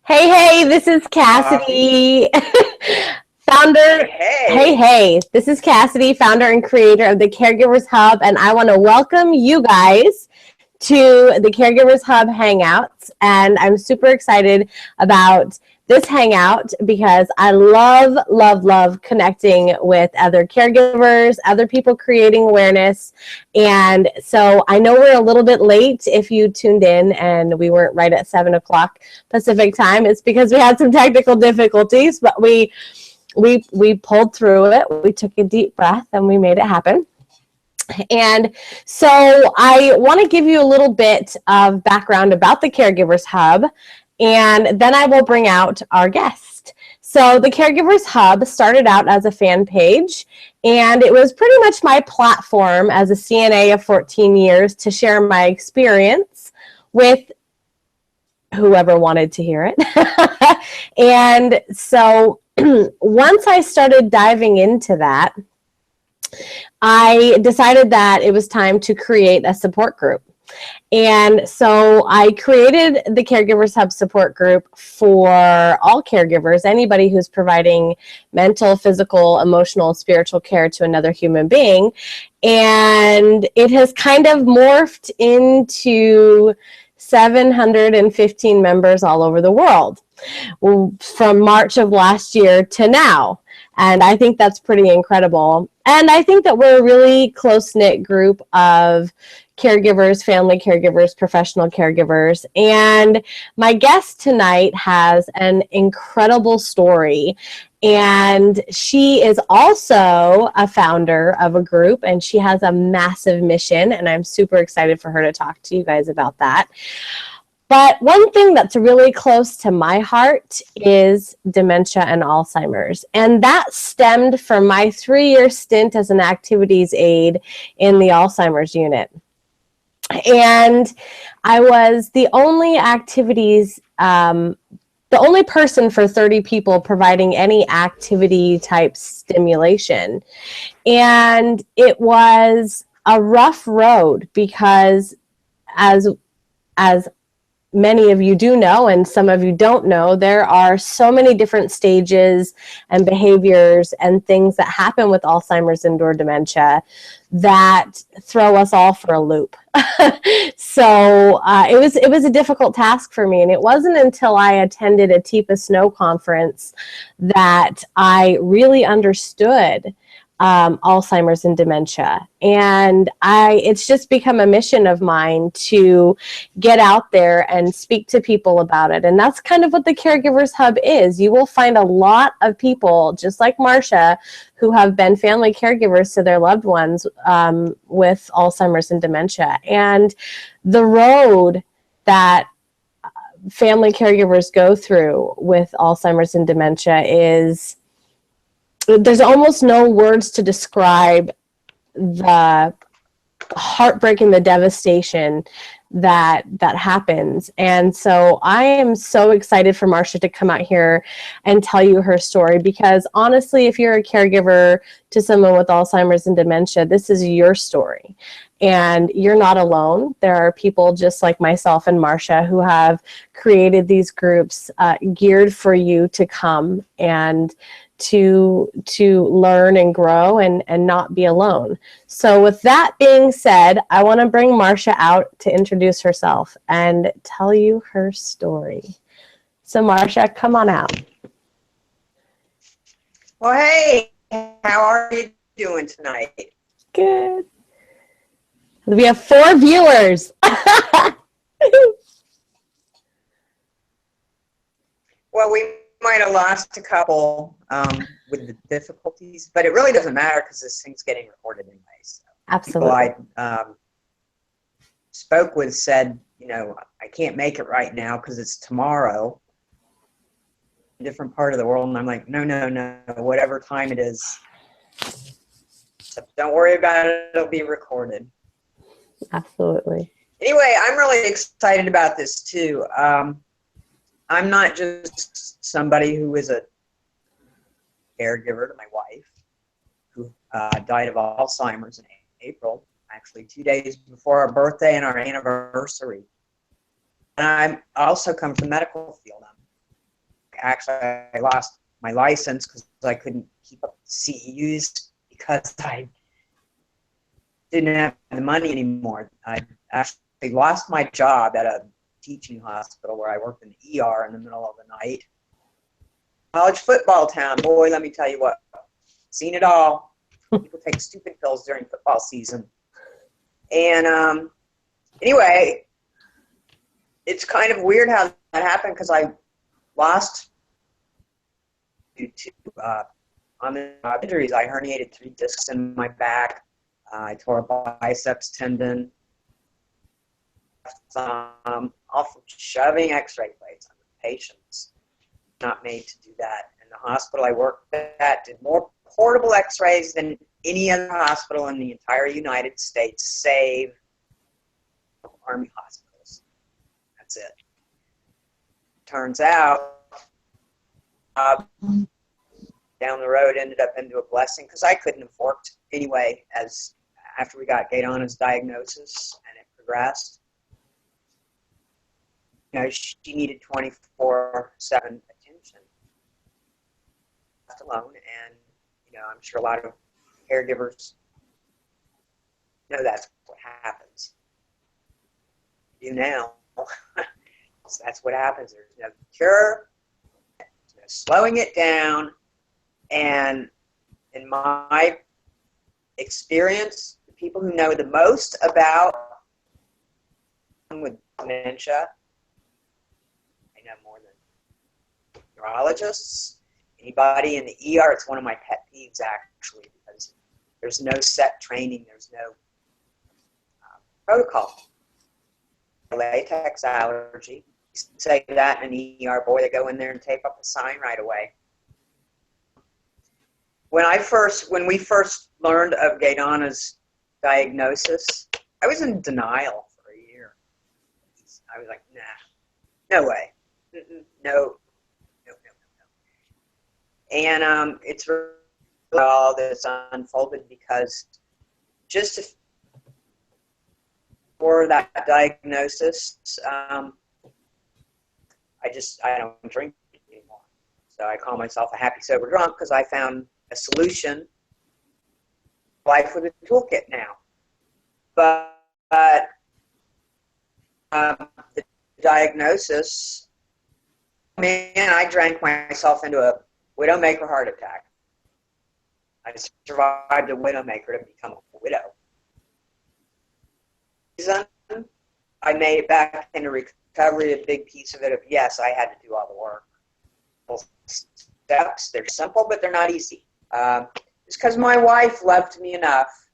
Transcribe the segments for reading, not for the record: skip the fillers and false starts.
Hey, this is Cassidy, founder. Hey, this is Cassidy, founder and creator of the Caregivers Hub, and I want to welcome you guys to the Caregivers Hub Hangouts. And I'm super excited about this hangout because I love connecting with other caregivers, other people creating awareness. And so I know we're a little bit late if you tuned in and we weren't right at 7 o'clock Pacific time. It's because we had some technical difficulties, but we pulled through it. We took a deep breath and we made it happen. And so I want to give you a little bit of background about the Caregivers Hub, and then I will bring out our guest. So the Caregivers Hub started out as a fan page, and it was pretty much my platform as a CNA of 14 years to share my experience with whoever wanted to hear it. And so once I started diving into that, I decided that it was time to create a support group. And so I created the Caregivers Hub support group for all caregivers, anybody who's providing mental, physical, emotional, spiritual care to another human being. And it has kind of morphed into 715 members all over the world from March of last year to now. And I think that's pretty incredible. And I think that we're a really close-knit group of caregivers, family caregivers, professional caregivers. And my guest tonight has an incredible story. And she is also a founder of a group, and she has a massive mission. And I'm super excited for her to talk to you guys about that. But one thing that's really close to my heart is dementia and Alzheimer's. And that stemmed from my 3-year stint as an activities aide in the Alzheimer's unit. And I was the only the only person for 30 people providing any activity type stimulation. And it was a rough road because as many of you do know, and some of you don't know, there are so many different stages and behaviors and things that happen with Alzheimer's and or dementia that throw us all for a loop. So it was a difficult task for me, and it wasn't until I attended a TIPA Snow conference that I really understood Alzheimer's and dementia. And it's just become a mission of mine to get out there and speak to people about it. And that's kind of what the Caregivers Hub is. You will find a lot of people, just like Marcia, who have been family caregivers to their loved ones with Alzheimer's and dementia. And the road that family caregivers go through with Alzheimer's and dementia is, there's almost no words to describe the heartbreak and the devastation that happens. And so I am so excited for Marcia to come out here and tell you her story, because honestly, if you're a caregiver to someone with Alzheimer's and dementia, this is your story. And you're not alone. There are people just like myself and Marcia who have created these groups geared for you to come and to learn and grow and not be alone. So with that being said, I want to bring Marcia out to introduce herself and tell you her story. So Marcia, come on out. Well, hey, how are you doing tonight? Good. We have 4 viewers. Well, we might have lost a couple with the difficulties, but it really doesn't matter because this thing's getting recorded anyway. So Absolutely. People I spoke with said, I can't make it right now because it's tomorrow, a different part of the world. And I'm like, no, whatever time it is. So don't worry about it. It'll be recorded. Absolutely. Anyway, I'm really excited about this too. I'm not just somebody who is a caregiver to my wife, who died of Alzheimer's in April, actually 2 days before our birthday and our anniversary. And I also come from the medical field. I'm actually, I lost my license because I couldn't keep up the CEUs because I didn't have the money anymore. I actually lost my job at a teaching hospital where I worked in the ER in the middle of the night. College football town, boy, let me tell you what, seen it all. People take stupid pills during football season. And anyway, it's kind of weird how that happened because I lost due to on the injuries. I herniated 3 discs in my back. I tore a biceps tendon. Off of shoving x-ray plates on the patients. Not made to do that. And the hospital I worked at did more portable x-rays than any other hospital in the entire United States, save Army hospitals. That's it. Turns out, down the road ended up into a blessing because I couldn't have worked anyway as after we got Gaydonna's diagnosis and it progressed. You know, she needed 24/7 attention, left alone, and you know, I'm sure a lot of caregivers know that's what happens. You now, so that's what happens. There's no cure, there's no slowing it down, and in my experience, the people who know the most about with dementia, I know more than neurologists, anybody in the ER. It's one of my pet peeves, actually, because there's no set training, there's no protocol. Latex allergy, you say that in an ER, boy, they go in there and tape up a sign right away. When we first learned of Gaydonna's diagnosis, I was in denial for a year. I was like, nah, no way. No. And it's really all this unfolded because just before that diagnosis, I don't drink anymore. So I call myself a happy, sober drunk because I found a solution, life with a toolkit now. But the diagnosis, man, I drank myself into a widowmaker heart attack. I survived a widowmaker to become a widow. I made it back into recovery, a big piece of it. Yes, I had to do all the work. Steps, they're simple, but they're not easy. It's because my wife loved me enough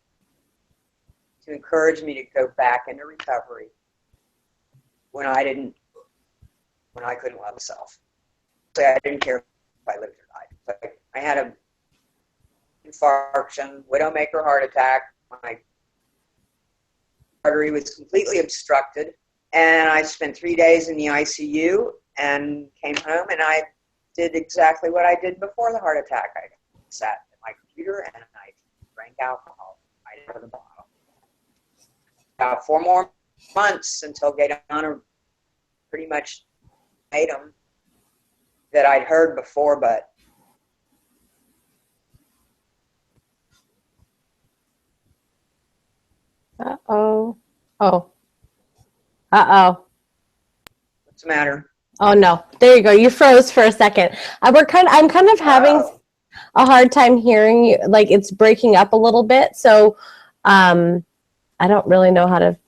to encourage me to go back into recovery when I couldn't love myself. So I didn't care if I lived or died. But I had an infarction, widowmaker heart attack. My artery was completely obstructed, and I spent 3 days in the ICU and came home, and I did exactly what I did before the heart attack. I sat at my computer and I drank alcohol right out of the bottle. 4 more months until Gaydonna pretty much made them that I'd heard before, but Uh-oh. Oh. Uh-oh. what's the matter? Oh no. There you go. You froze for a second. I'm kind of having a hard time hearing you. Like it's breaking up a little bit. So I don't really know how to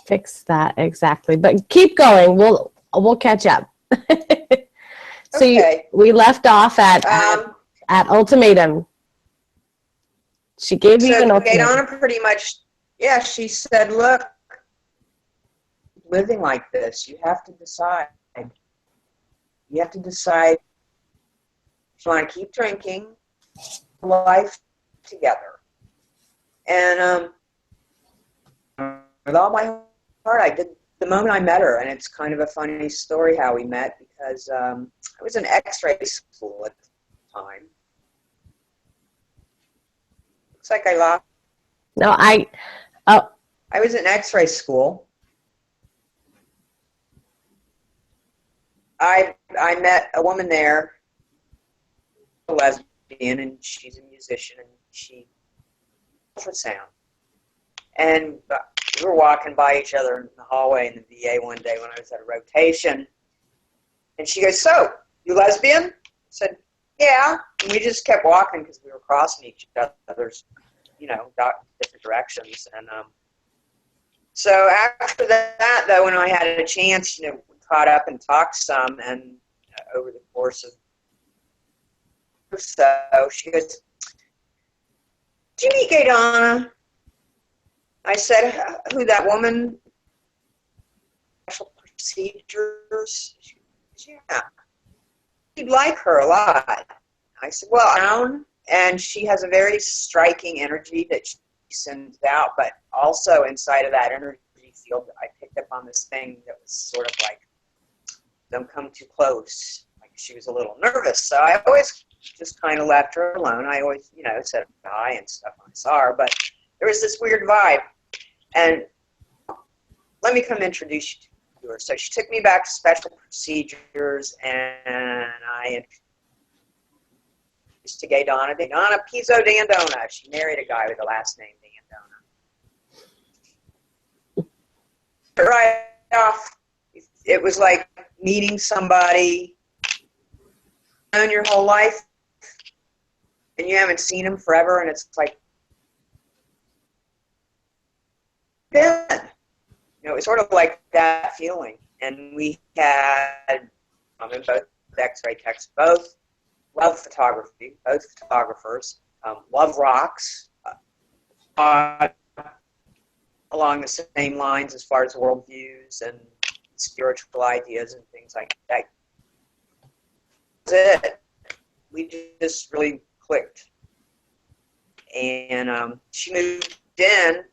fix that exactly. But keep going. We'll catch up. So Okay. we left off at ultimatum. She gave you an ultimatum. Gaydonna pretty much, yeah, she said, look, living like this, you have to decide. You have to decide if you want to keep drinking, life together. And with all my heart, I did the moment I met her, and it's kind of a funny story how we met because I was in X-ray school at the time. Looks like I lost. No, I was in X-ray school. I met a woman there, a lesbian, and she's a musician, and she ultrasound. And we were walking by each other in the hallway in the VA one day when I was at a rotation, and she goes, "So, you lesbian?" I said, "Yeah." And we just kept walking because we were crossing each other's, different directions. And so after that, though, when I had a chance, we caught up and talked some, and over the course of so, she goes, "Did you meet Gaydonna?" I said, "Who, that woman? Special procedures?" She goes, "Yeah. You'd like her a lot." I said, "Well, and she has a very striking energy that she sends out, but also inside of that energy field, I picked up on this thing that was sort of like, don't come too close." Like, she was a little nervous, so I always just kind of left her alone. I always, said hi and stuff when I saw her, but there was this weird vibe. And let me come introduce you to her. So she took me back to special procedures, and I introduced to Gaydonna. Gaydonna Pizzo Dandona. She married a guy with the last name Dandona. Right off, it was like meeting somebody known your whole life, and you haven't seen him forever, and it's like, it was sort of like that feeling. And we had both X-ray techs, both love photography, both photographers, love rocks, along the same lines as far as worldviews and spiritual ideas and things like that. That's it. We just really clicked. And she moved in.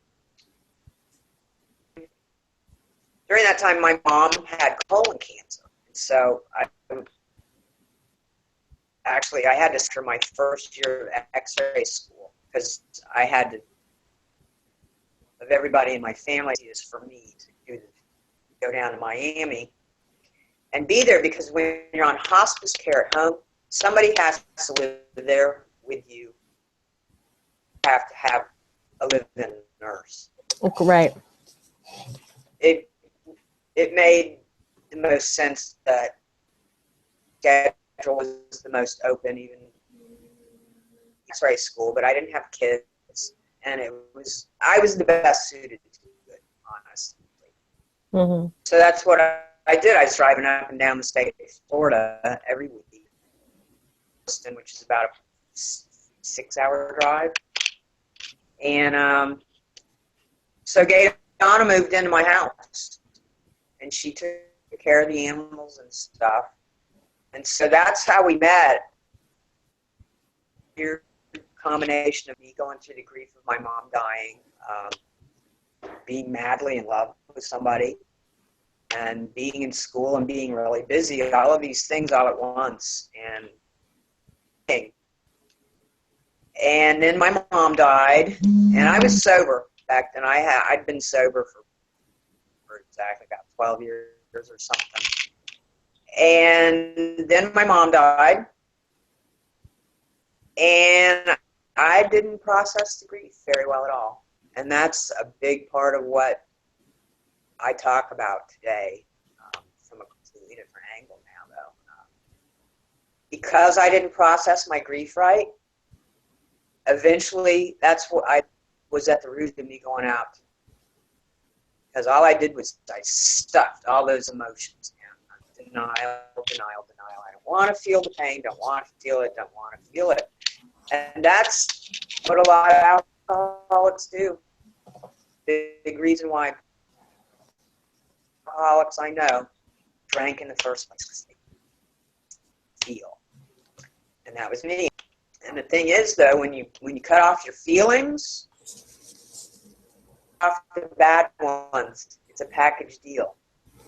During that time, my mom had colon cancer. So I had to start my first year of X-ray school because I had to, of everybody in my family, is for me to go down to Miami and be there, because when you're on hospice care at home, somebody has to live there with you. You have to have a live-in nurse. Right. It made the most sense that schedule was the most open, even X-ray school, but I didn't have kids, and I was the best suited to do it, honestly. Mm-hmm. So that's what I did. I was driving up and down the state of Florida every week, which is about a 6-hour drive. And so Gaydonna moved into my house, and she took care of the animals and stuff. And so that's how we met. Your combination of me going through the grief of my mom dying, being madly in love with somebody, and being in school and being really busy, all of these things all at once. And then my mom died, and I was sober back then. I'd been sober for exactly about 12 years or something. And then my mom died, and I didn't process the grief very well at all. And that's a big part of what I talk about today, from a completely different angle now, though. Because I didn't process my grief right, eventually that's what I was at the root of me going out. Because all I did was I stuffed all those emotions down. Denial. I don't want to feel the pain, don't want to feel it, don't want to feel it. And that's what a lot of alcoholics do. The big reason why alcoholics I know drank in the first place, because they feel. And that was me. And the thing is, though, when you cut off your feelings, off the bad ones, it's a package deal.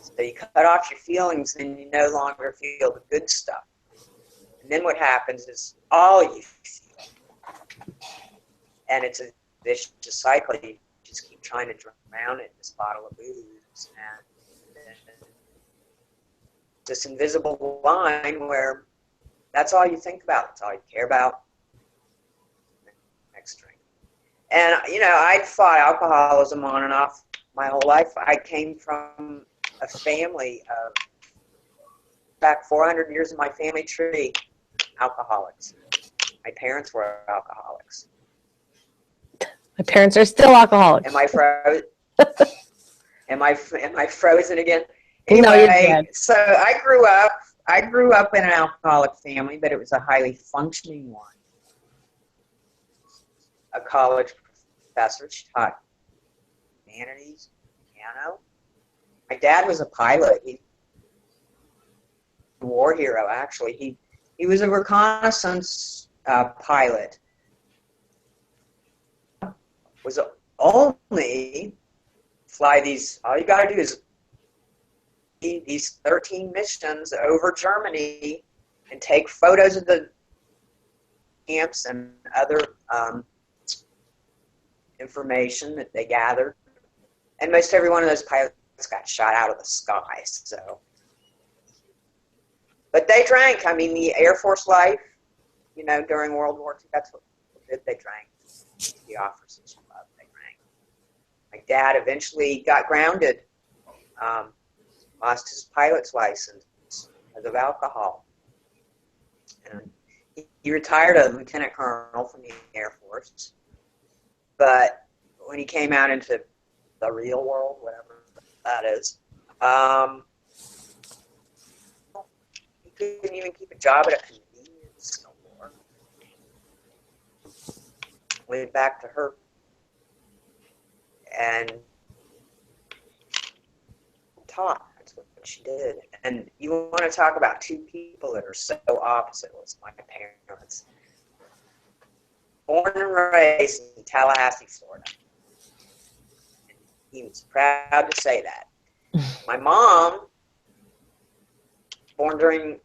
So you cut off your feelings, and you no longer feel the good stuff. And then what happens is all you feel. And it's a vicious cycle. You just keep trying to drown it in this bottle of booze. And this invisible line where that's all you think about. That's all you care about. Next drink. And, you know, I'd fought alcoholism on and off my whole life. I came from a family of, back 400 years of my family tree, alcoholics. My parents were alcoholics. My parents are still alcoholics. Am I frozen? Am I frozen again? No, you're Anyway, good. so I grew up in an alcoholic family, but it was a highly functioning one. A college professor. She taught humanities, piano. My dad was a pilot. He a war hero, actually. He was a reconnaissance pilot. Was only fly these. All you got to do is these 13 missions over Germany and take photos of the camps and other information that they gathered. And most every one of those pilots got shot out of the sky. So, but they drank. I mean, the Air Force life, you know, during World War II, that's what they drank. The officers club, they drank. My dad eventually got grounded. Lost his pilot's license because of alcohol. And he retired a lieutenant colonel from the Air Force. But when he came out into the real world, whatever that is, he couldn't even keep a job at a convenience store. Went back to her and taught. That's what she did. And you want to talk about two people that are so opposite. Was my parents. Born and raised in Tallahassee, Florida. And he was proud to say that. My mom, born during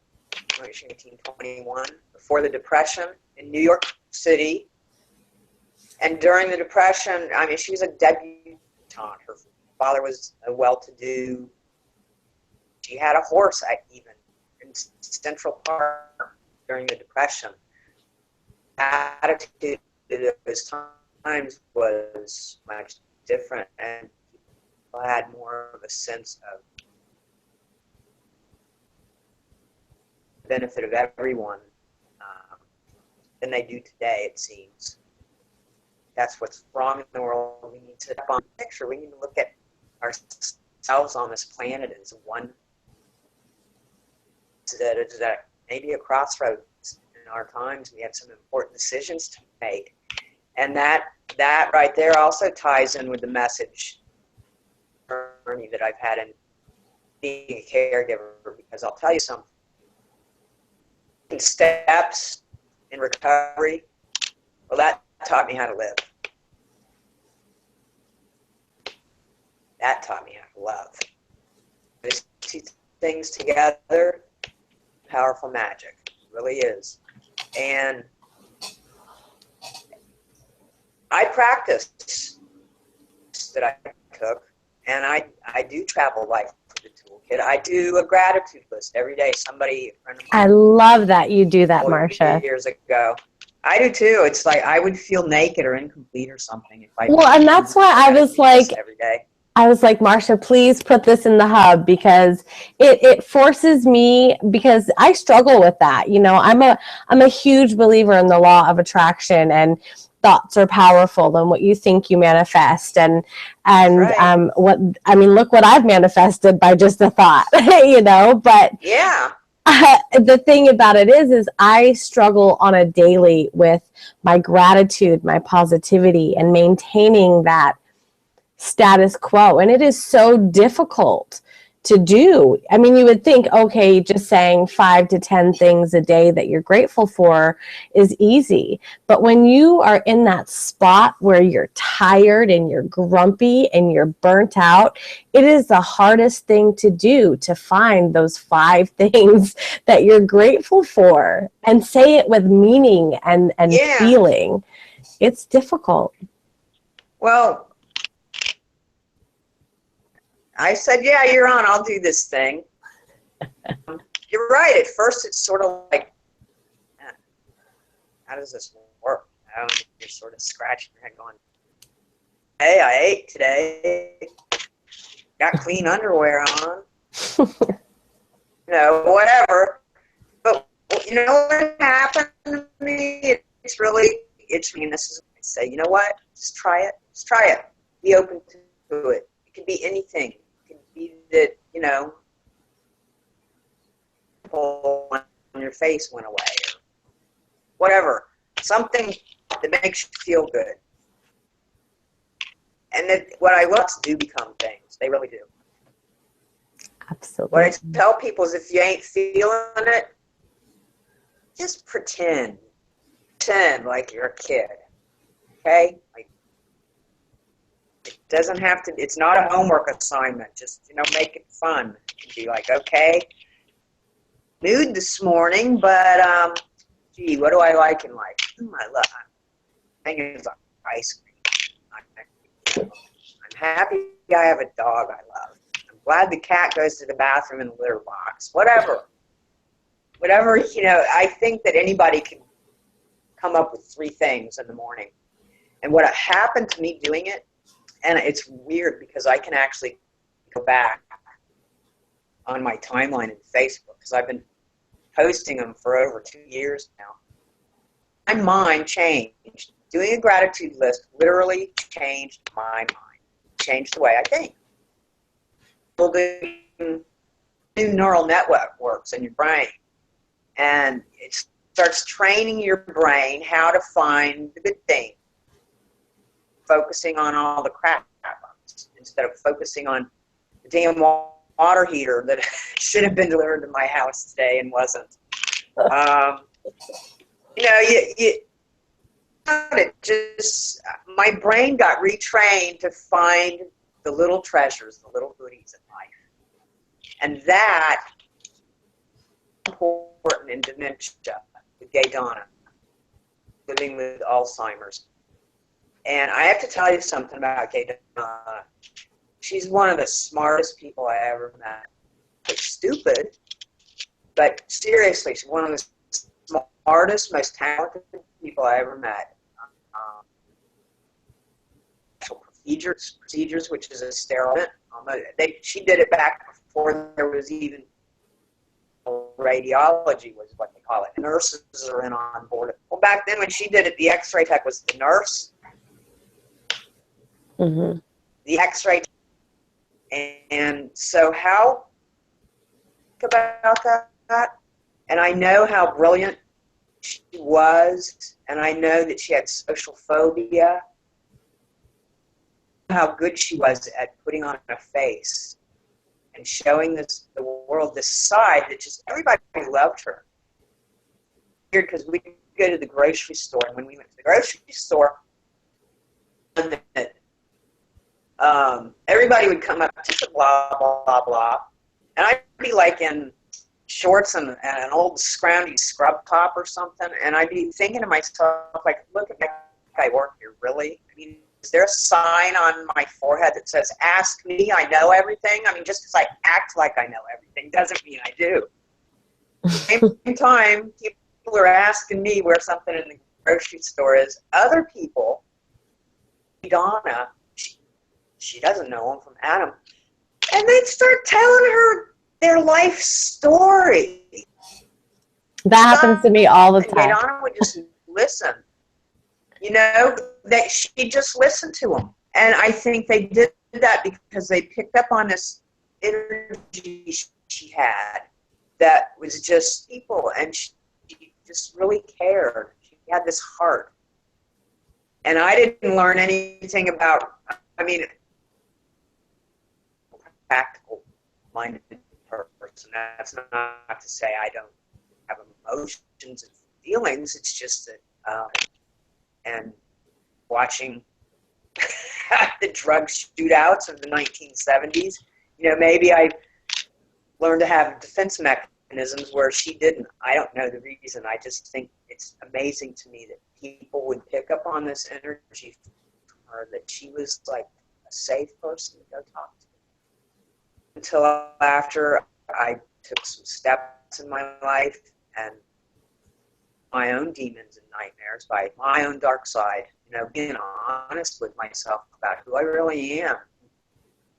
1821, before the Depression in New York City. And during the Depression, I mean, she was a debutante. Her father was a well-to-do. She had a horse even in Central Park during the Depression. Attitude at those times was much different, and people had more of a sense of the benefit of everyone than they do today, it seems. That's what's wrong in the world. We need to step on the picture. We need to look at ourselves on this planet as one. That is at maybe a crossroads in our times. We have some important decisions to make, and that right there also ties in with the message journey that I've had in being a caregiver. Because I'll tell you something. Steps in recovery. Well, that taught me how to live. That taught me how to love. These two things together. Powerful magic. It really is. And I practice that I took, and I do travel life with the toolkit. I do a gratitude list every day. Somebody, a friend of mine, I love that you do that, Marcia. years ago. I do too. It's like I would feel naked or incomplete or something if I. Well, and that's why I was like, every day. Marcia, please put this in the hub, because it forces me, because I struggle with that. You know, I'm a huge believer in the law of attraction, and thoughts are powerful, and what you think you manifest. And right. Look what I've manifested by just a thought, you know, but yeah. The thing about it is I struggle on a daily with my gratitude, my positivity, and maintaining that status quo. And it is so difficult to do. I mean, you would think, okay, just saying 5 to 10 things a day that you're grateful for is easy. But when you are in that spot where you're tired and you're grumpy and you're burnt out, it is the hardest thing to do, to find those 5 things that you're grateful for and say it with meaning and feeling. It's difficult. Well, I said, yeah, you're on. I'll do this thing. right. At first, it's sort of like, man, how does this work? You're sort of scratching your head going, hey, I ate today. Got clean underwear on. Whatever. But, what happened to me? It's really, this is, I say, you know what? Just try it. Just try it. Be open to it. It can be anything. It can be that, on your face went away or whatever. Something that makes you feel good. And that what I love to do become things. They really do. Absolutely. What I tell people is if you ain't feeling it, just pretend. Pretend like you're a kid. Okay? Like, it doesn't have to, it's not a homework assignment. Just, make it fun. You can be like, okay, mood this morning, but, gee, what do I like in life? I love things like ice cream. I'm happy I have a dog I love. I'm glad the cat goes to the bathroom in the litter box. Whatever, I think that anybody can come up with 3 things in the morning. And what happened to me doing it, and it's weird because I can actually go back on my timeline in Facebook because I've been posting them for over 2 years now. My mind changed. Doing a gratitude list literally changed my mind. Changed the way I think. Building new neural networks in your brain. And it starts training your brain how to find the good thing. Focusing on all the crap instead of focusing on the damn water heater that should have been delivered to my house today and wasn't. My brain got retrained to find the little treasures, the little goodies in life. And that is important in dementia, with Gaydonna, living with Alzheimer's. And I have to tell you something about Gaydonna. She's one of the smartest people I ever met. She's stupid, but seriously, she's one of the smartest, most talented people I ever met. Procedures, which is a steroid. She did it back before there was even radiology, was what they call it. The nurses are in on board. Well, back then when she did it, the X-ray tech was the nurse. Mm-hmm. The X-ray, and so how about that? And I know how brilliant she was, and I know that she had social phobia. How good she was at putting on a face and showing the world this side that just everybody loved her. Weird, because we could go to the grocery store, and when we went to the grocery store, everybody would come up to blah blah blah, and I'd be like in shorts and an old scroungy scrub top or something, and I'd be thinking to myself, like, look at that guy work here, really? I mean, is there a sign on my forehead that says, ask me, I know everything? I mean, just because I act like I know everything doesn't mean I do. At the same time, people are asking me where something in the grocery store is. Other people, Donna, she doesn't know him from Adam, and they'd start telling her their life story. That happens to me all the time. Gaydonna would just listen. That she just listened to them. And I think they did that because they picked up on this energy she had that was just people, and she just really cared. She had this heart. And I didn't learn anything about, practical-minded person. That's not to say I don't have emotions and feelings. It's just that, and watching the drug shootouts of the 1970s, maybe I learned to have defense mechanisms where she didn't. I don't know the reason. I just think it's amazing to me that people would pick up on this energy from her, that she was like a safe person to go talk to. Until after I took some steps in my life and my own demons and nightmares by my own dark side, being honest with myself about who I really am,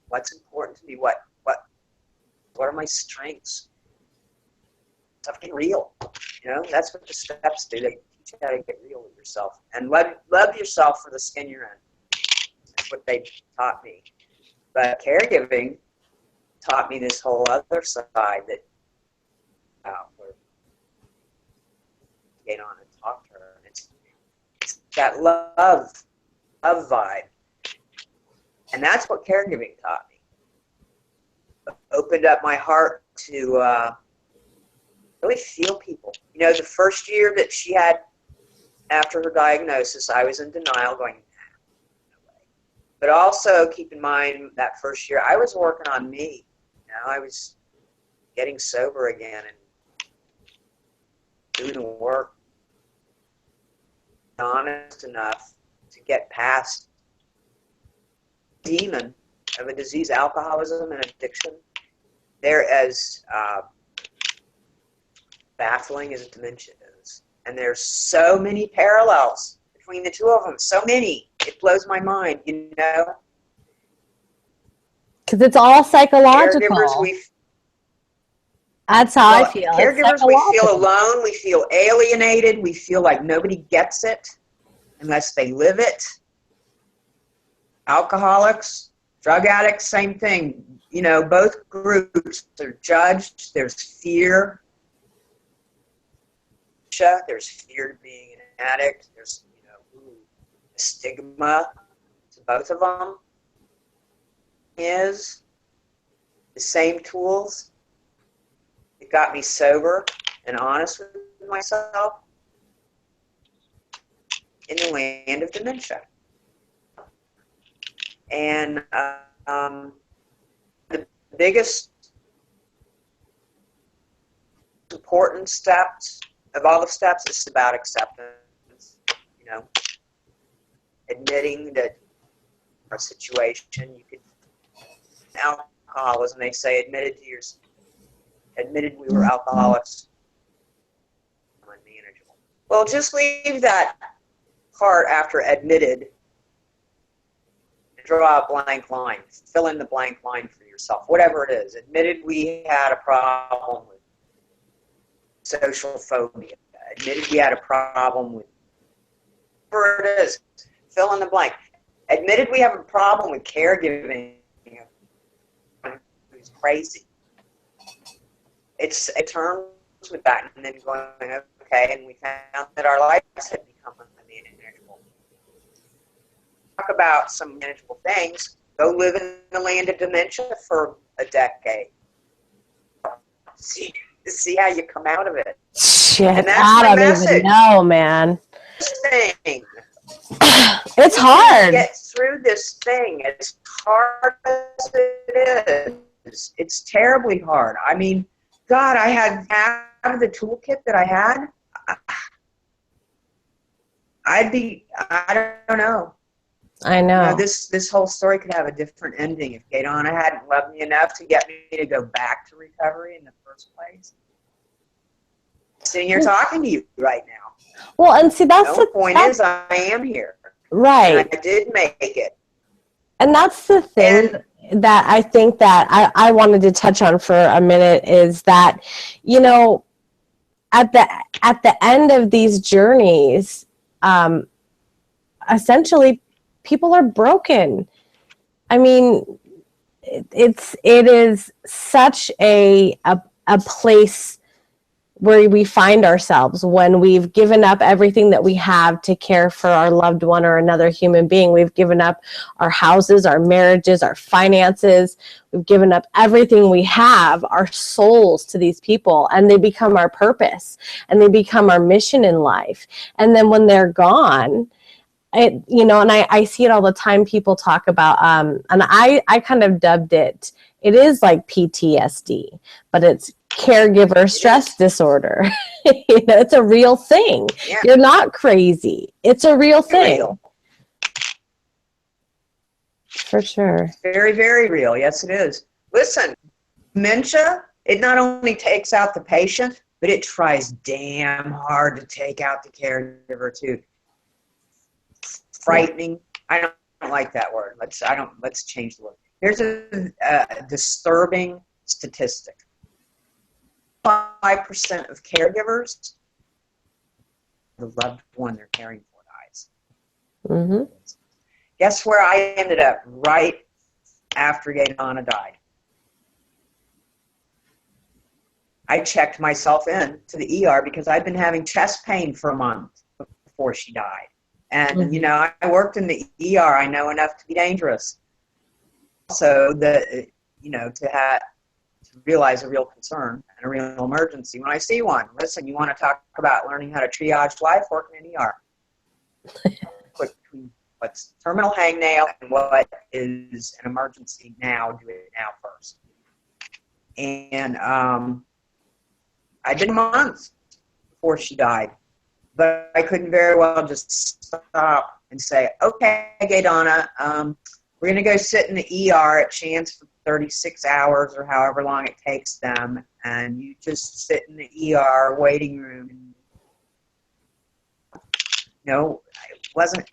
what's important to me, what are my strengths. Stuff get real. That's what the steps do. They teach you how to get real with yourself and love yourself for the skin you're in. That's what they taught me. But caregiving taught me this whole other side that where get on and talk to her. It's that love vibe, and that's what caregiving taught me. Opened up my heart to really feel people. The first year that she had after her diagnosis, I was in denial, going, no way. But also keep in mind that first year, I was working on me. I was getting sober again and doing the work, honest enough to get past the demon of a disease, alcoholism and addiction. They're as baffling as dementia is. And there's so many parallels between the two of them. So many. It blows my mind, Because it's all psychological. Caregivers, that's how I feel. Caregivers, we feel alone. We feel alienated. We feel like nobody gets it unless they live it. Alcoholics, drug addicts, same thing. Both groups are judged. There's fear. There's fear of being an addict. There's, stigma to both of them. Is the same tools. It got me sober and honest with myself in the land of dementia. And the biggest important steps of all the steps is about acceptance. Admitting that our situation, you could alcoholism, they say admitted we were alcoholics, unmanageable. Well, just leave that part after admitted and draw a blank line. Fill in the blank line for yourself, whatever it is. Admitted we had a problem with social phobia. Admitted we had a problem with whatever it is. Fill in the blank. Admitted we have a problem with caregiving. Who's crazy. It terms with that, and then going, okay, and we found that our lives had become unmanageable. Talk about some manageable things. Go live in the land of dementia for a decade. See how you come out of it. Shit, and that's I my don't message. even know, man. Thing. It's hard. Get through this thing. As hard as it is. It's terribly hard. I mean, God, I had out of the toolkit that I had. I don't know. I know. This whole story could have a different ending if Gaydonna hadn't loved me enough to get me to go back to recovery in the first place. Sitting here talking to you right now. Well, and see, that's the point is I am here. Right. And I did make it. And that's the thing that I think that I wanted to touch on for a minute is that, at the end of these journeys, essentially people are broken. I mean, it is such a place where we find ourselves when we've given up everything that we have to care for our loved one or another human being. We've given up our houses, our marriages, our finances. We've given up everything we have, our souls, to these people, and they become our purpose and they become our mission in life. And then when they're gone, and I see it all the time. People talk about, and I kind of dubbed it is like PTSD, but it's caregiver stress disorder. It's a real thing. Yeah. You're not crazy. It's a real thing. Real. For sure. Very, very real. Yes, it is. Listen, dementia it not only takes out the patient, but it tries damn hard to take out the caregiver too. Frightening. I don't like that word. Let's change the word. Here's a disturbing statistic. 5% of caregivers, the loved one they're caring for dies. Mm-hmm. Guess where I ended up right after Gaydonna died? I checked myself in to the ER because I'd been having chest pain for a month before she died. And, you know, I worked in the ER. I know enough to be dangerous. Also, to realize a real concern and a real emergency when I see one. Listen, you want to talk about learning how to triage life, working in ER. Put between what's terminal hangnail and what is an emergency now, do it now first. And I did months before she died, but I couldn't very well just stop and say, okay, Gaydonna, we're going to go sit in the ER at chance for 36 hours or however long it takes them, and you just sit in the ER waiting room. No, it wasn't.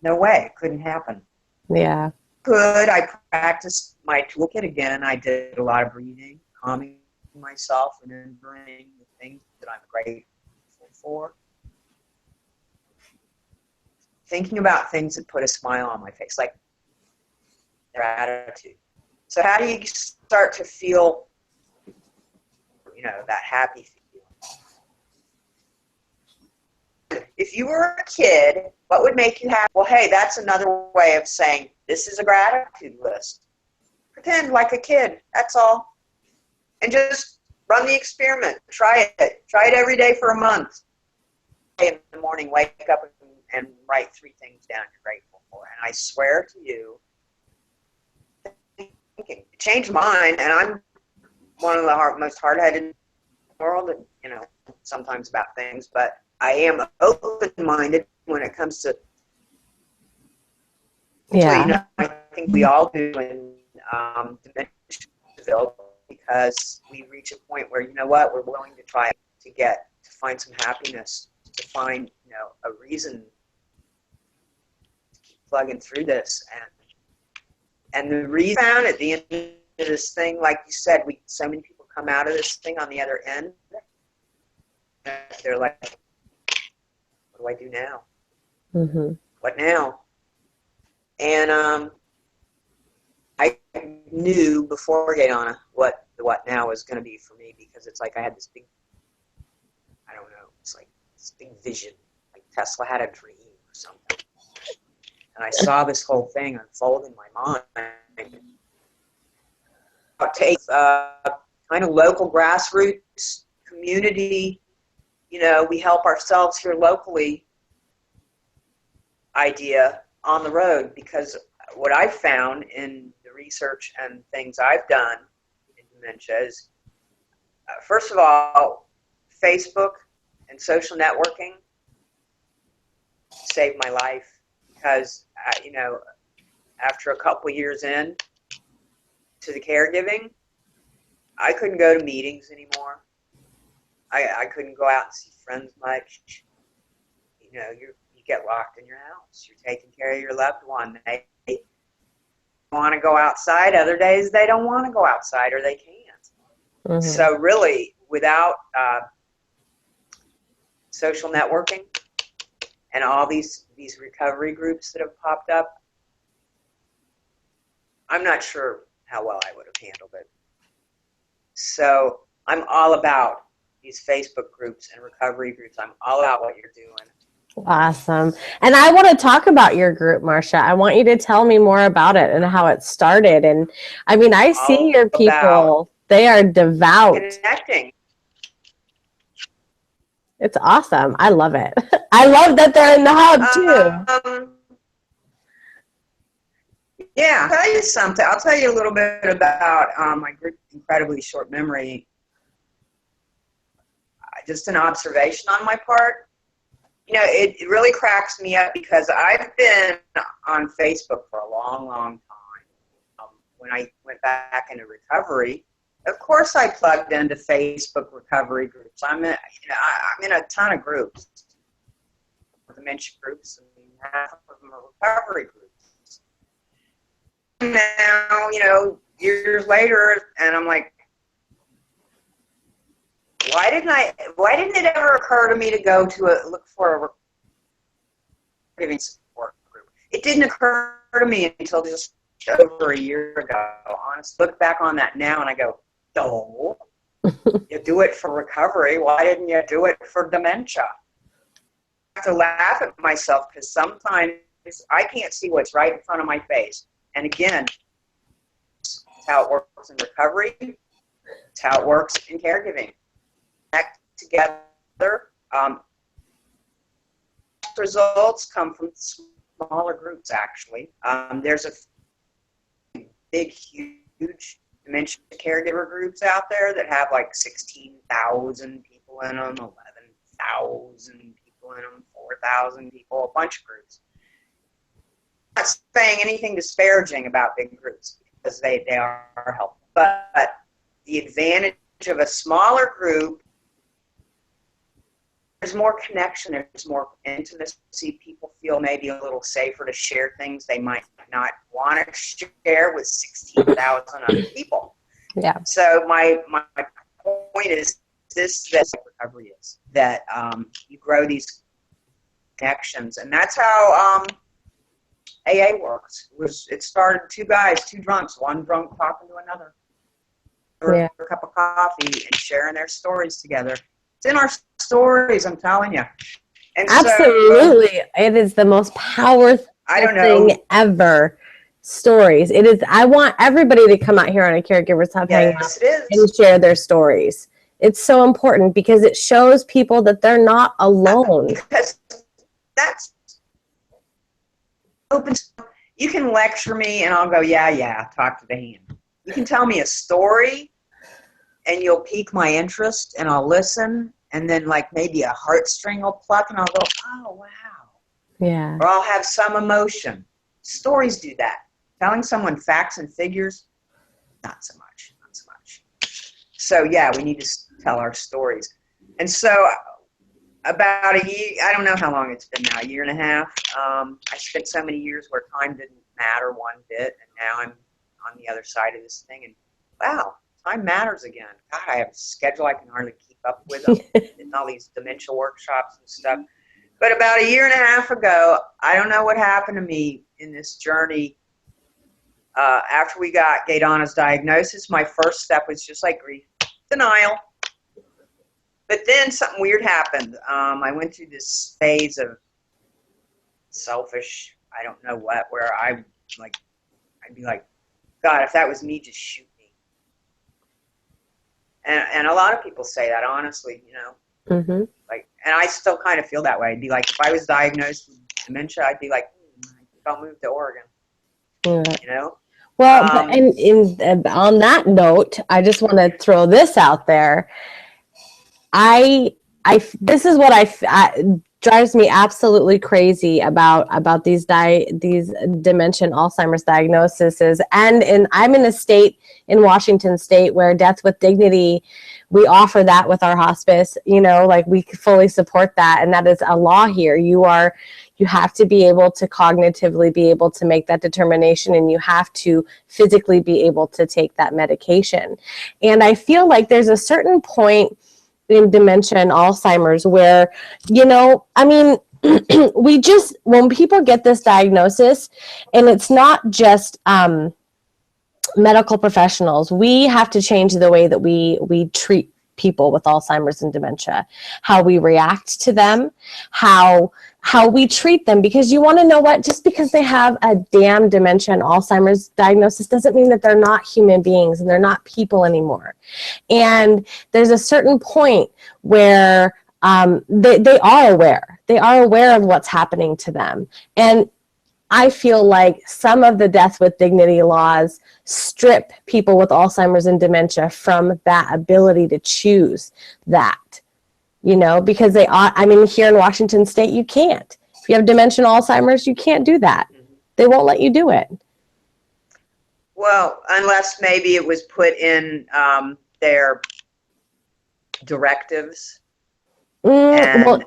No way. It couldn't happen. Yeah. Good. I practiced my toolkit again. I did a lot of breathing, calming myself, remembering the things that I'm grateful for. Thinking about things that put a smile on my face, like their attitude. So how do you start to feel, that happy feeling? If you were a kid, what would make you happy? Well, hey, that's another way of saying this is a gratitude list. Pretend like a kid, that's all. And just run the experiment. Try it. Try it every day for a month. In the morning, wake up and write 3 things down you're grateful for. And I swear to you, it changed mine, and I'm one of the most hard-headed in the world, and, sometimes about things, but I am open-minded when it comes to, Yeah. I think we all do in Dementia, because we reach a point where, we're willing to try to find some happiness, to find, a reason to keep plugging through this. And the reason I found at the end of this thing, like you said, so many people come out of this thing on the other end. They're like, what do I do now? Mm-hmm. What now? And I knew before Gaydonna what the what now was going to be for me, because it's like I had this big, I don't know, it's like this big vision, like Tesla had a dream or something. And I saw this whole thing unfold in my mind. I'll take kind of local grassroots community, we help ourselves here locally idea on the road, because what I've found in the research and things I've done in dementia is, first of all, Facebook and social networking saved my life. Because, after a couple years in to the caregiving, I couldn't go to meetings anymore. I couldn't go out and see friends much. You get locked in your house. You're taking care of your loved one. They want to go outside. Other days they don't want to go outside, or they can't. Mm-hmm. So really, without social networking and all these recovery groups that have popped up, I'm not sure how well I would have handled it. So I'm all about these Facebook groups and recovery groups. I'm all about what you're doing. Awesome. And I want to talk about your group, Marcia. I want you to tell me more about it and how it started. And I mean, I see your people, they are devout. Connecting. It's awesome. I love it. I love that they're in the hub too. Yeah, I'll tell you something. I'll tell you a little bit about my group, Incredibly Short Memory. Just an observation on my part. It really cracks me up, because I've been on Facebook for a long, long time. When I went back into recovery of course I plugged into Facebook recovery groups. I'm in a ton of groups, dementia groups, and half of them are recovery groups. Now, years later, and I'm like, why didn't it ever occur to me to go to look for a caregiving support group? It didn't occur to me until just over a year ago. Honestly, look back on that now and I go, no, you do it for recovery. Why didn't you do it for dementia? I have to laugh at myself because sometimes I can't see what's right in front of my face. And again, it's how it works in recovery. It's how it works in caregiving. Connect together. Results come from smaller groups, actually. There's a big, huge dementia caregiver groups out there that have like 16,000 people in them, 11,000 people in them, 4,000 people, a bunch of groups. I'm not saying anything disparaging about big groups because they are helpful. But the advantage of a smaller group, there's more connection, there's more intimacy. People feel maybe a little safer to share things they might not want to share with 16,000 other people. Yeah. So my point is that's what recovery is, that you grow these connections, and that's how AA works. It started two guys, two drunks, one drunk talking to another over a cup of coffee and sharing their stories together. It's in our stories, I'm telling you. And absolutely, so, it is the most powerful thing ever. Stories. It is. I want everybody to come out here on a Caregivers Hub Hangout and share their stories. It's so important because it shows people that they're not alone. Because that's open. You can lecture me and I'll go, yeah, talk to the hand. You can tell me a story and you'll pique my interest and I'll listen, and then like maybe a heartstring will pluck and I'll go, oh, wow. Yeah. Or I'll have some emotion. Stories do that. Telling someone facts and figures, not so much. So yeah, we need to tell our stories. And so about a year, I don't know how long it's been now, a year and a half. I spent so many years where time didn't matter one bit, and now I'm on the other side of this thing, and wow, time matters again. God, I have a schedule I can hardly keep up with and all these dementia workshops and stuff. But about a year and a half ago, I don't know what happened to me in this journey. After we got Gaydonna's diagnosis, my first step was just like grief denial. But then something weird happened. I went through this phase of selfish, I don't know what, where I'd be like, God, if that was me, just shoot me. And a lot of people say that, honestly, Mm-hmm. And I still kind of feel that way. I'd be like, if I was diagnosed with dementia, I'd be like, I think I'll move to Oregon. Yeah. Well, on that note, I just want to throw this out there. This is what drives me absolutely crazy about these dementia and Alzheimer's diagnoses. And I'm in a state in Washington State where Death with Dignity, we offer that with our hospice. We fully support that, and that is a law here. You have to be able to cognitively be able to make that determination, and you have to physically be able to take that medication. And I feel like there's a certain point in dementia and Alzheimer's where, when people get this diagnosis, and it's not just medical professionals, we have to change the way that we treat people with Alzheimer's and dementia, how we react to them, how we treat them, because you want to know what, just because they have a damn dementia and Alzheimer's diagnosis doesn't mean that they're not human beings and they're not people anymore. And there's a certain point where they are aware. They are aware of what's happening to them. And I feel like some of the Death with Dignity laws strip people with Alzheimer's and dementia from that ability to choose that, because here in Washington State, you can't. If you have dementia and Alzheimer's, you can't do that. They won't let you do it. Well, unless maybe it was put in their directives Well, and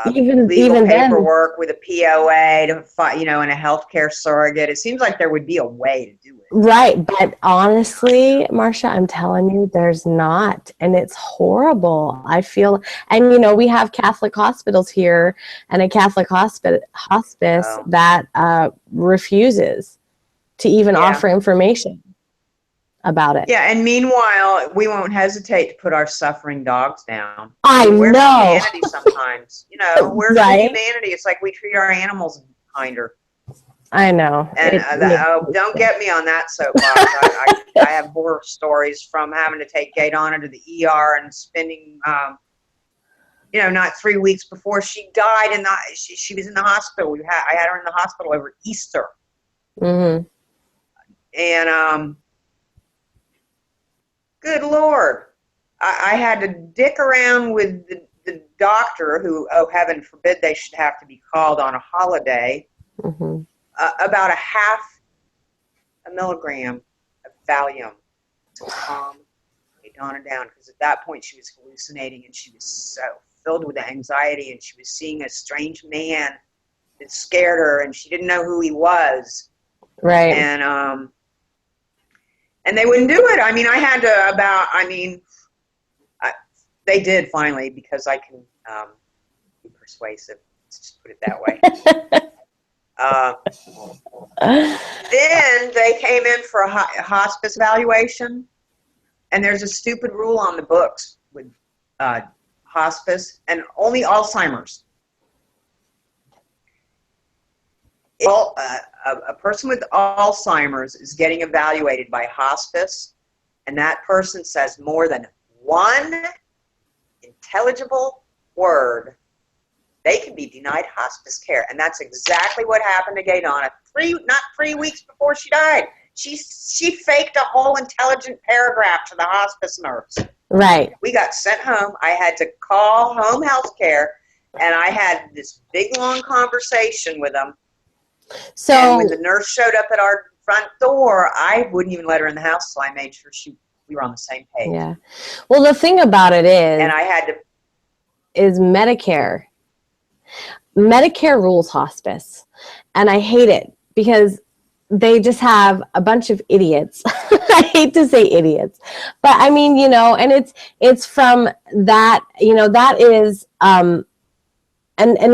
legal even then, paperwork with a POA and a healthcare surrogate. It seems like there would be a way to do it. right. But honestly, Marcia, I'm telling you, there's not. And it's horrible. I feel, and we have Catholic hospitals here and a Catholic hospice Oh. that refuses to even offer information about it. Yeah, and meanwhile, we won't hesitate to put our suffering dogs down. I Where's know. humanity sometimes? Where's the Right? humanity? It's like we treat our animals kinder. I know. And don't get me on that soapbox. I have horror stories from having to take Gaydonna to the ER and spending, not 3 weeks before she died, and she was in the hospital. I had her in the hospital over Easter. Mm-hmm. And good Lord, I had to dick around with the doctor who, oh, heaven forbid they should have to be called on a holiday, Mm-hmm. About a half a milligram of Valium to calm Gaydonna down, because at that point she was hallucinating and she was so filled with anxiety, and she was seeing a strange man that scared her, and she didn't know who he was. Right. And they wouldn't do it. I mean, I had to they did finally, because I can be persuasive. Let's just put it that way. Then they came in for a hospice evaluation, and there's a stupid rule on the books with hospice, and only Alzheimer's. Well, a person with Alzheimer's is getting evaluated by hospice, and that person says more than one intelligible word, they can be denied hospice care. And that's exactly what happened to Gaydonna. Not 3 weeks before she died. She faked a whole intelligent paragraph to the hospice nurse. Right. We got sent home. I had to call home health care, and I had this big, long conversation with them. So and when the nurse showed up at our front door, I wouldn't even let her in the house, so I made sure we were on the same page. Yeah. Well, the thing about it And I had to... is Medicare rules hospice, and I hate it because they just have a bunch of idiots. I hate to say idiots, but I mean, and it's from that, that is, and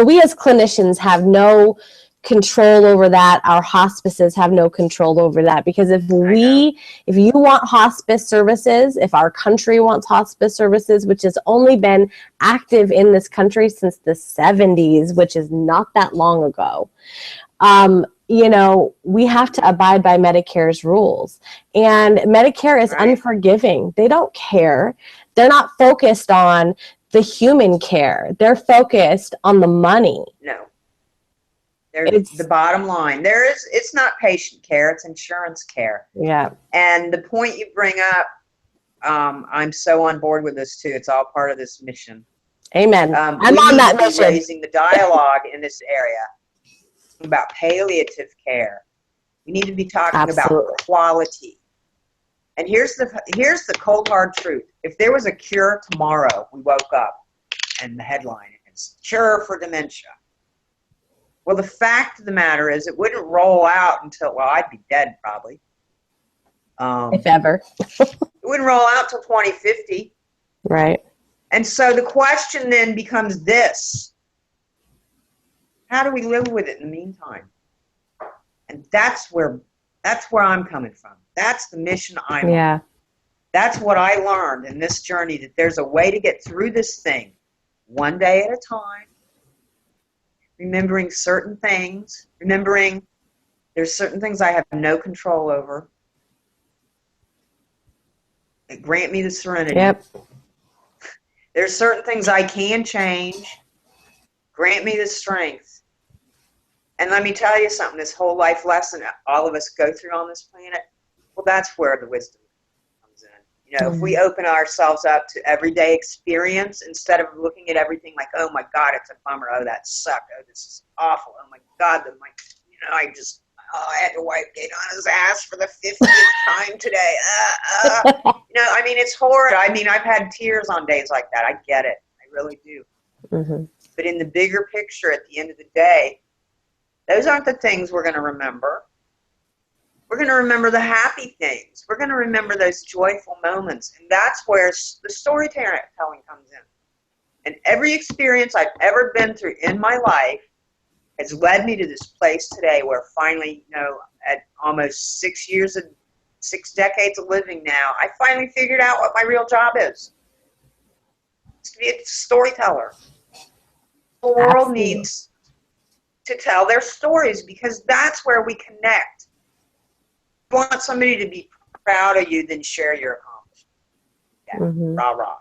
we as clinicians have no control over that. Our hospices have no control over that, because if you want hospice services, if our country wants hospice services, which has only been active in this country since the 70s, which is not that long ago, we have to abide by Medicare's rules. And Medicare is unforgiving. They don't care. They're not focused on the human care. They're focused on the money. No. It's the bottom line. It's not patient care, it's insurance care. Yeah. And the point you bring up, I'm so on board with this too. It's all part of this mission. Amen. I'm on that mission. Raising the dialogue in this area about palliative care. We need to be talking about quality. And here's the cold hard truth. If there was a cure tomorrow, we woke up and the headline is cure for dementia. Well, the fact of the matter is it wouldn't roll out until, I'd be dead probably. If ever. It wouldn't roll out till 2050. Right. And so the question then becomes this: how do we live with it in the meantime? And that's where I'm coming from. That's the mission I'm on. That's what I learned in this journey, that there's a way to get through this thing one day at a time, remembering certain things, remembering there's certain things I have no control over. Grant me the serenity. Yep. There's certain things I can change. Grant me the strength. And let me tell you something, this whole life lesson all of us go through on this planet, well, that's where the wisdom comes in. If we open ourselves up to everyday experience instead of looking at everything like, oh my God, it's a bummer. Oh, that sucked. Oh, this is awful. Oh my God, oh, I had to wipe Gaydonna's ass for the 50th time today. I mean, it's horrid. I mean, I've had tears on days like that. I get it. I really do. Mm-hmm. But in the bigger picture, at the end of the day, those aren't the things we're going to remember. We're going to remember the happy things. We're going to remember those joyful moments. And that's where the storytelling comes in. And every experience I've ever been through in my life has led me to this place today where finally, at almost 6 decades of living now, I finally figured out what my real job is. It's to be a storyteller. The world needs to tell their stories because that's where we connect. If you want somebody to be proud of you, then share your accomplishment. Yeah, rah, rah.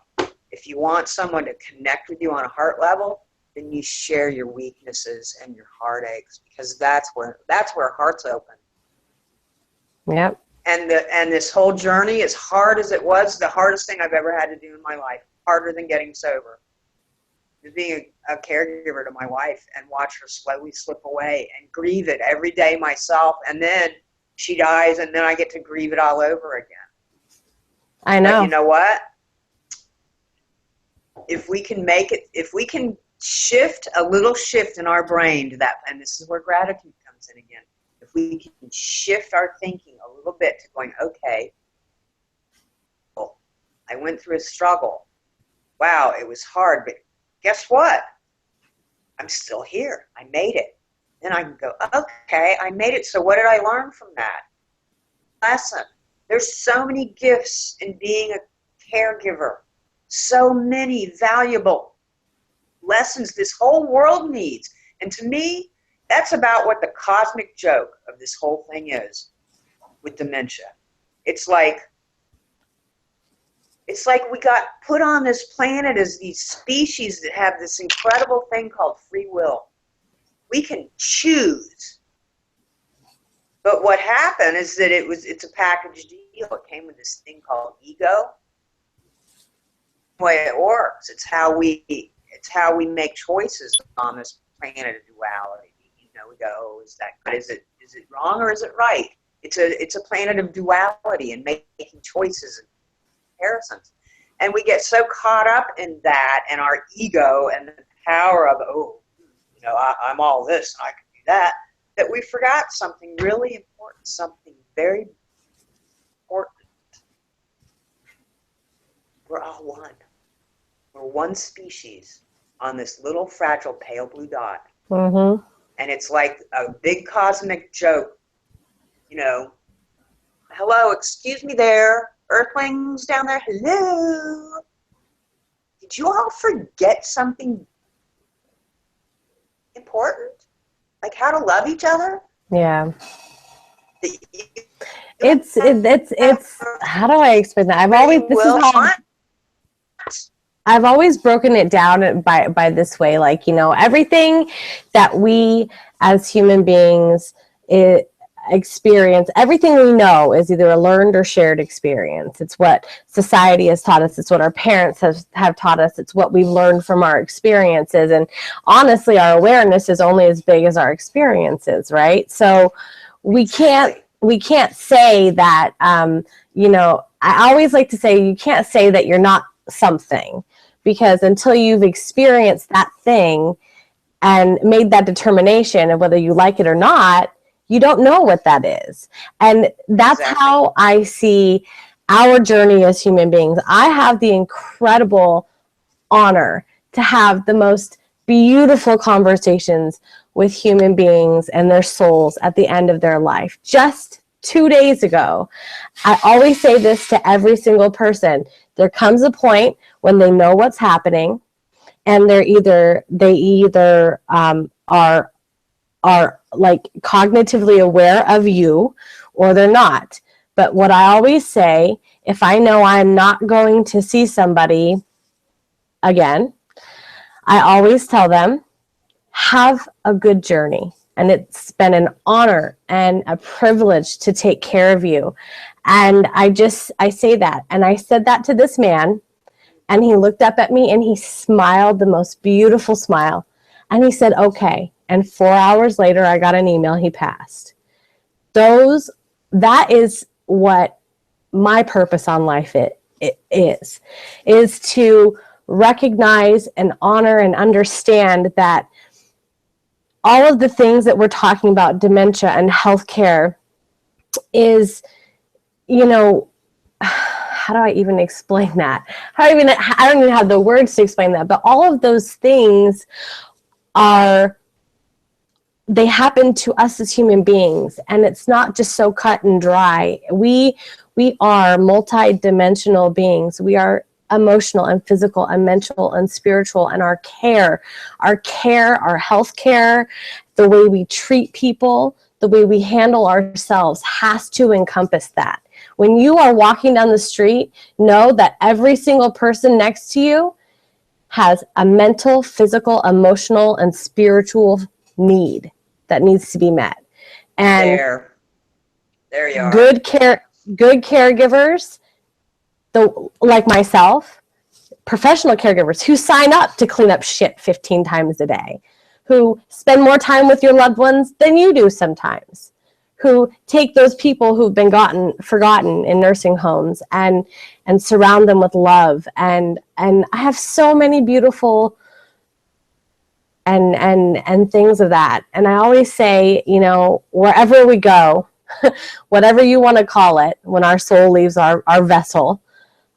If you want someone to connect with you on a heart level, then you share your weaknesses and your heartaches because that's where hearts open. Yep. And this whole journey, as hard as it was, the hardest thing I've ever had to do in my life, harder than getting sober, is being a caregiver to my wife and watch her slowly slip away and grieve it every day myself. And then she dies, and then I get to grieve it all over again. I know. But you know what? If we can shift a little shift in our brain to that, and this is where gratitude comes in again. If we can shift our thinking a little bit to going, okay, I went through a struggle. Wow, it was hard, but guess what? I'm still here. I made it. Then I can go, okay, I made it. So what did I learn from that lesson? There's so many gifts in being a caregiver. So many valuable lessons this whole world needs. And to me, that's about what the cosmic joke of this whole thing is with dementia. It's like we got put on this planet as these species that have this incredible thing called free will. We can choose. But what happened is that it's a package deal. It came with this thing called ego. The way it works, it's how we make choices on this planet of duality. We go, oh, is that good? Is it wrong or is it right? It's a planet of duality and making choices and comparisons. And we get so caught up in that and our ego and the power of, I'm all this and I can do that we forgot something really important, something very important. We're all one. We're one species on this little fragile pale blue dot. Mm-hmm. And it's like a big cosmic joke, hello, excuse me there, earthlings down there, hello. Did you all forget something important? Like how to love each other? Yeah. It's how do I explain that? I've always broken it down by this way, like, everything that we as human beings experience, everything we know is either a learned or shared experience. It's what society has taught us. It's what our parents have taught us. It's what we've learned from our experiences. And honestly, our awareness is only as big as our experiences, right? So we can't say that, I always like to say you can't say that you're not something, because until you've experienced that thing and made that determination of whether you like it or not, you don't know what that is. And that's how I see our journey as human beings. I have the incredible honor to have the most beautiful conversations with human beings and their souls at the end of their life. Just 2 days ago, I always say this to every single person. There comes a point when they know what's happening, and they either are like cognitively aware of you, or they're not. But what I always say, if I know I'm not going to see somebody again, I always tell them, have a good journey. And it's been an honor and a privilege to take care of you. And I say that. And I said that to this man, and he looked up at me and he smiled the most beautiful smile. And he said, okay. And 4 hours later, I got an email, he passed. that is what my purpose on life is to recognize and honor and understand that all of the things that we're talking about, dementia and healthcare, is, you know, how do I even explain that? I don't even have the words to explain that, but all of those things they happen to us as human beings, and it's not just so cut and dry. We are multi-dimensional beings. We are emotional and physical and mental and spiritual, and our health care, the way we treat people, the way we handle ourselves has to encompass that. When you are walking down the street, know that every single person next to you has a mental, physical, emotional, and spiritual need that needs to be met. And there you are. Good caregivers, like myself, professional caregivers who sign up to clean up shit 15 times a day, who spend more time with your loved ones than you do sometimes, who take those people who've been forgotten in nursing homes and surround them with love. And I have so many beautiful and things of that. And I always say, you know, wherever we go, whatever you want to call it, when our soul leaves our vessel,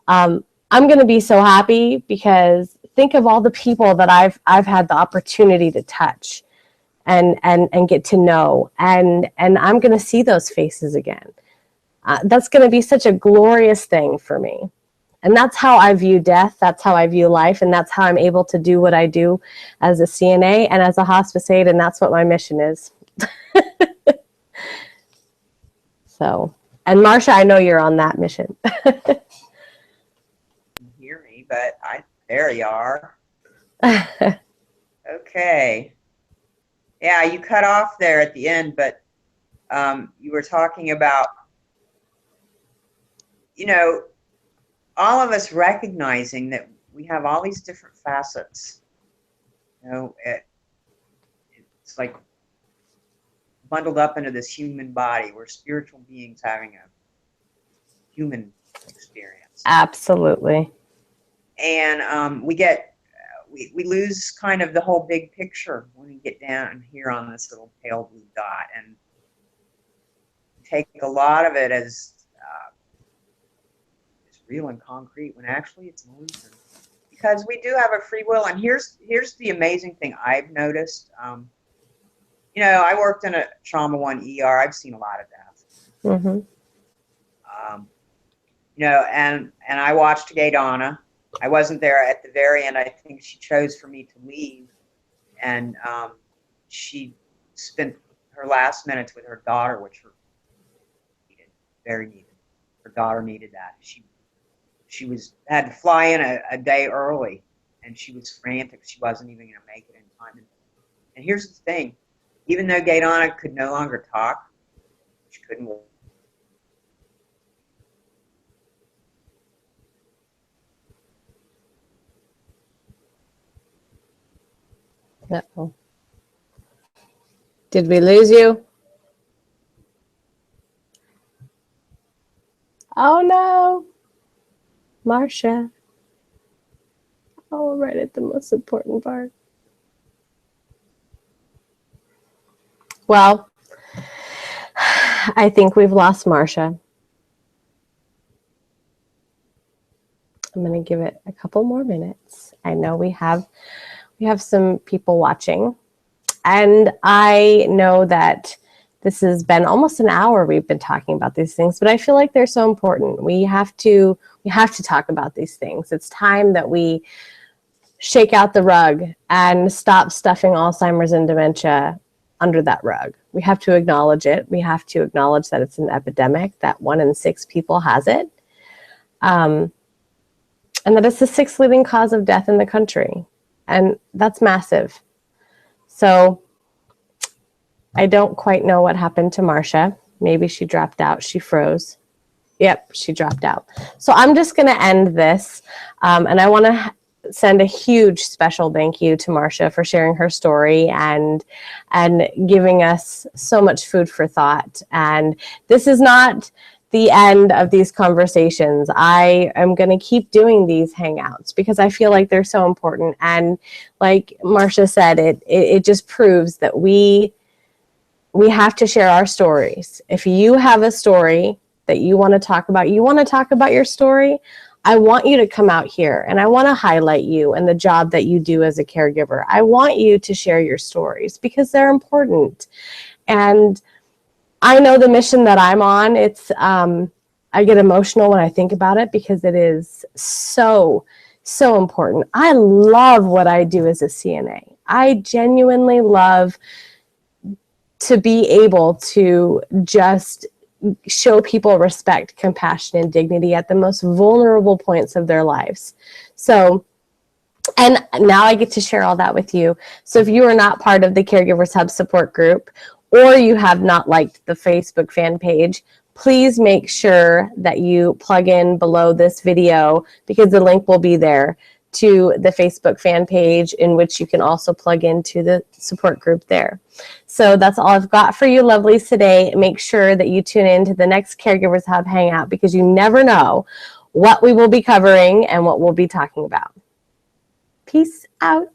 I'm going to be so happy, because think of all the people that I've had the opportunity to touch and get to know, and I'm going to see those faces again. That's going to be such a glorious thing for me. And that's how I view death. That's how I view life. And that's how I'm able to do what I do as a CNA and as a hospice aide. And that's what my mission is. So, and Marcia, I know you're on that mission. Hear me, but there you are. Okay. Yeah, you cut off there at the end, but you were talking about, you know, all of us recognizing that we have all these different facets. You know, it's like bundled up into this human body. We're spiritual beings having a human experience. Absolutely. And we lose kind of the whole big picture when we get down here on this little pale blue dot, and take a lot of it as real and concrete, when actually it's an illusion, because we do have a free will. And here's the amazing thing I've noticed. You know, I worked in a trauma 1 ER. I've seen a lot of death. Mm-hmm. You know, and I watched Gaydonna. I wasn't there at the very end. I think she chose for me to leave, and she spent her last minutes with her daughter, which were very needed. Her daughter needed that. She had to fly in a day early, and she was frantic. She wasn't even going to make it in time. And here's the thing: even though Gaydonna could no longer talk, she couldn't walk. Uh-oh. Did we lose you? Oh no, Marcia. Oh, right at the most important part. Well, I think we've lost Marcia. I'm going to give it a couple more minutes. I know we have some people watching, and I know that this has been almost an hour we've been talking about these things, but I feel like they're so important. We have to talk about these things. It's time that we shake out the rug and stop stuffing Alzheimer's and dementia under that rug. We have to acknowledge it. We have to acknowledge that it's an epidemic, that 1 in 6 people has it, and that it's the 6th leading cause of death in the country. And that's massive. So I don't quite know what happened to Marcia. Maybe she dropped out. She froze. Yep, she dropped out. So I'm just going to end this. And I want to send a huge special thank you to Marcia for sharing her story and giving us so much food for thought. And this is not the end of these conversations. I am going to keep doing these Hangouts because I feel like they're so important. And like Marcia said, it just proves that we have to share our stories. If you have a story that you want to talk about your story, I want you to come out here and I want to highlight you and the job that you do as a caregiver. I want you to share your stories because they're important. And I know the mission that I'm on. It's I get emotional when I think about it because it is so important. I love what I do as a CNA. I genuinely love to be able to just show people respect, compassion, and dignity at the most vulnerable points of their lives. So, and now I get to share all that with you. So if you are not part of the Caregivers Hub support group, or you have not liked the Facebook fan page, please make sure that you plug in below this video because the link will be there to the Facebook fan page in which you can also plug into the support group there. So that's all I've got for you lovelies today. Make sure that you tune in to the next Caregivers Hub Hangout because you never know what we will be covering and what we'll be talking about. Peace out.